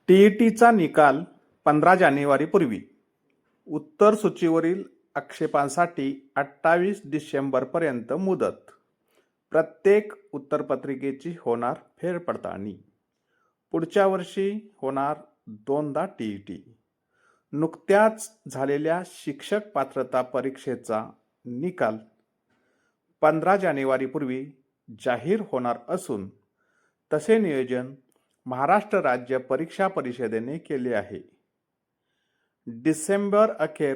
टीईटीचा निकाल 15 जानेवारीपूर्वी. उत्तर सूचीवरील आक्षेपांसाठी 28 डिसेंबरपर्यंत मुदत. प्रत्येक उत्तरपत्रिकेची होणार फेरपडताळणी. पुढच्या वर्षी होणार 2दा टीईटी. नुकत्याच झालेल्या शिक्षक पात्रता परीक्षेचा निकाल 15 जानेवारीपूर्वी जाहीर होणार असून तसे नियोजन महाराष्ट्र राज्य परीक्षा परिषदेने केले आहे. डिसेंबर अखेर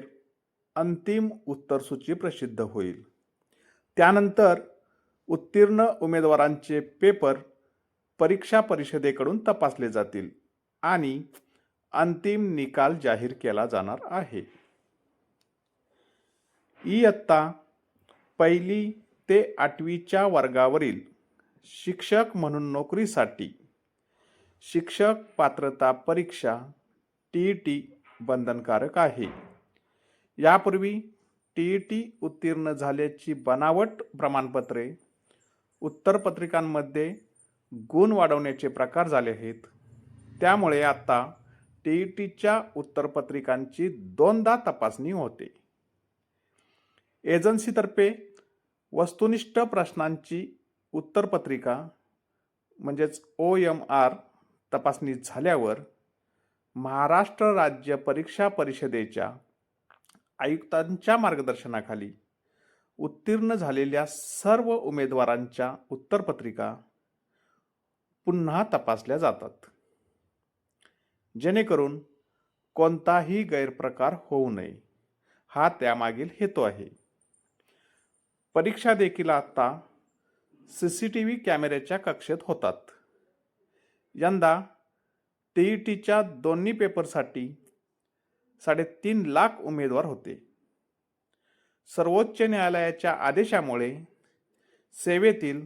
अंतिम उत्तरसूची प्रसिद्ध होईल. त्यानंतर उत्तीर्ण उमेदवारांचे पेपर परीक्षा परिषदेकडून तपासले जातील आणि अंतिम निकाल जाहीर केला जाणार आहे. इयत्ता 1ली ते 8वीच्या वर्गावरील शिक्षक म्हणून नोकरीसाठी शिक्षक पात्रता परीक्षा टीईटी बंधनकारक आहे. यापूर्वी टीईटी उत्तीर्ण झाल्याची बनावट प्रमाणपत्रे, उत्तरपत्रिकांमध्ये गुण वाढवण्याचे प्रकार झाले आहेत. त्यामुळे आता टीईटीच्या उत्तरपत्रिकांची 2दा तपासणी होते. एजन्सीतर्फे वस्तुनिष्ठ प्रश्नांची उत्तरपत्रिका म्हणजेच OMR तपासणी झाल्यावर महाराष्ट्र राज्य परीक्षा परिषदेच्या आयुक्तांच्या मार्गदर्शनाखाली उत्तीर्ण झालेल्या सर्व उमेदवारांच्या उत्तरपत्रिका पुन्हा तपासल्या जातात, जेणेकरून कोणताही गैरप्रकार होऊ नये. हा त्यामागील हेतू आहे. परीक्षा देखील आता CCTV कॅमेऱ्याच्या कक्षेत होतात. यंदा टीईटीच्या दोन्ही पेपरसाठी 3.5 लाख उमेदवार होते. सर्वोच्च न्यायालयाच्या आदेशामुळे सेवेतील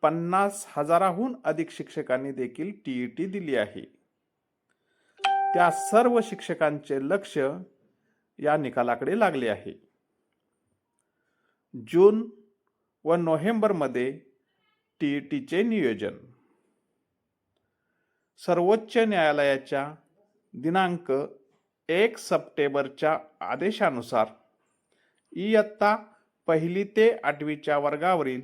50,000हून अधिक शिक्षकांनी देखील टीईटी दिली आहे. त्या सर्व शिक्षकांचे लक्ष या निकालाकडे लागले आहे. जून व नोव्हेंबरमध्ये टीईटीचे नियोजन. सर्वोच्च न्यायालयाच्या दिनांक 1 सप्टेंबरच्या आदेशानुसार इयत्ता 1ली ते 8वीच्या वर्गावरील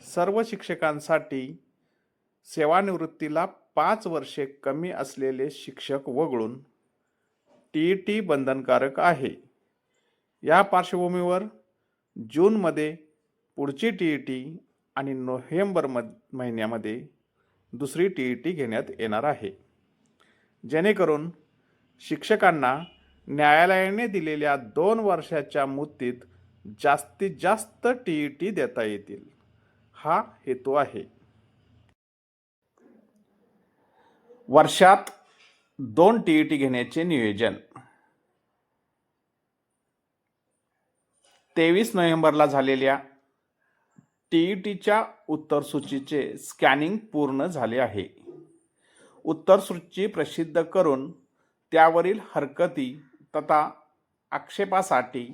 सर्व शिक्षकांसाठी सेवानिवृत्तीला 5 वर्षे कमी असलेले शिक्षक वगळून टीईटी बंधनकारक आहे. या पार्श्वभूमीवर जूनमध्ये पुढची टीईटी आणि नोव्हेंबर महिन्यामध्ये दुसरी टीईटी घेण्यात येणार आहे, जेणेकरून शिक्षकांना न्यायालयाने दिलेल्या 2 वर्षाच्या मुदतीत जास्तीत जास्त टीईटी देता येतील. हा हेतू आहे. वर्षात 2 टीईटी घेण्याचे नियोजन. 23 नोव्हेंबरला झालेल्या टीईटीच्या उत्तरसूचीचे स्कॅनिंग पूर्ण झाले आहे. उत्तरसूची प्रसिद्ध करून त्यावरील हरकती तथा आक्षेपासाठी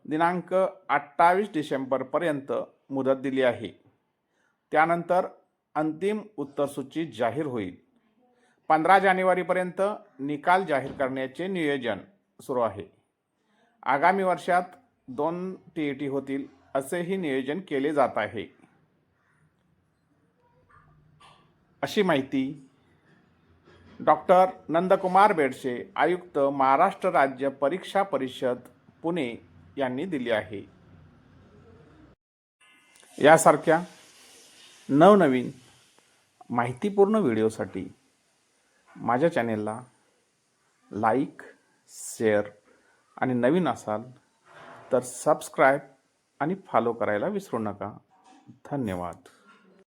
दिनांक 28 डिसेंबरपर्यंत मुदत दिली आहे. त्यानंतर अंतिम उत्तरसूची जाहीर होईल. 15 जानेवारीपर्यंत निकाल जाहीर करण्याचे नियोजन सुरू आहे. आगामी वर्षात 2 टीईटी होतील असेही नियोजन केले जात आहे, अशी माहिती डॉक्टर नंदकुमार बेडसे, आयुक्त, महाराष्ट्र राज्य परीक्षा परिषद, पुणे यांनी दिली आहे. यासारख्या नवनवीन माहितीपूर्ण व्हिडिओसाठी माझ्या चॅनेलला लाईक, शेअर आणि नवीन असाल तर सबस्क्राईब आणि फॉलो करायला विसरू नका. धन्यवाद.